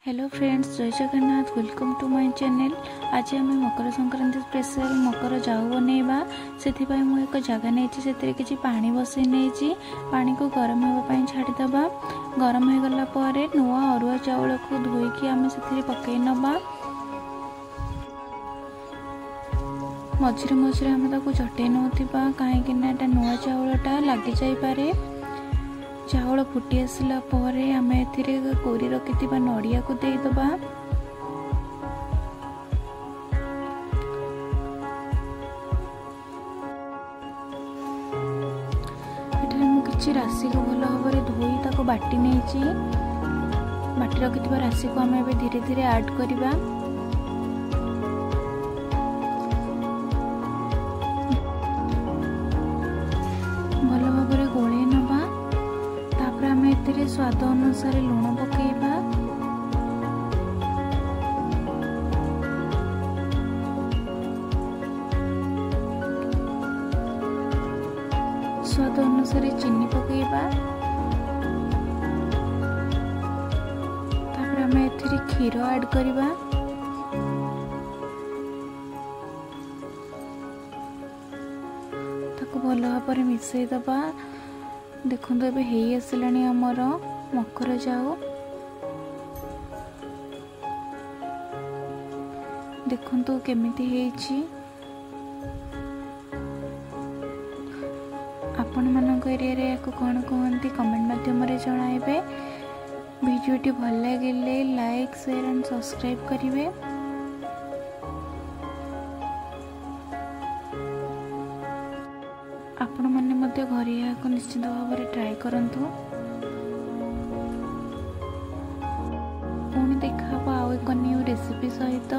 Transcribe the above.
Hello friends, जय Jagannath. Welcome to my channel. आज आम मकर संक्रांति स्पेशल मकर जाऊ बनइबा से एक जगह नहीं कि पानी बसई नहीं पानी को गरम होगापी छाड़ीदबा। गरम हो गला पर नुआ अरुआ चाउल को धोईकी आम से पकई नबा। मझे मझे आम ताको चटई नौथिबा कहीं नुआ चाउलटा लगी जापे। चाउल फुटी आसला पर आम ए कोरी रखि नड़िया को देदबा। किसी राशि को भल भाव धोई ताको बाटी नहीं बाटी रखि राशि को आम धीरे धीरे ऐड करवा। भल भाव गोले नबा। आम ए स्वाद अनुसार लुण पकेबा। स्वाद अनुसार चीनी पकेबा। आम ए क्षीर ऐड करवा। भल भाव मिसई दबा। देखो ए हे आसलानी आमर मकर जाऊ। देखो केमिति हेछि। आपण मानक एरिया रे याको कोन कहंती कमेंट माध्यम रे जणाइबे। वीडियोटी भल लागिले लाइक शेयर एंड सब्सक्राइब करिवे। आपण माने मध्य घरे या निश्चित भाव में ट्राए करंतु। पुणी देखा आउ एक न्यू रेसिपी सहित।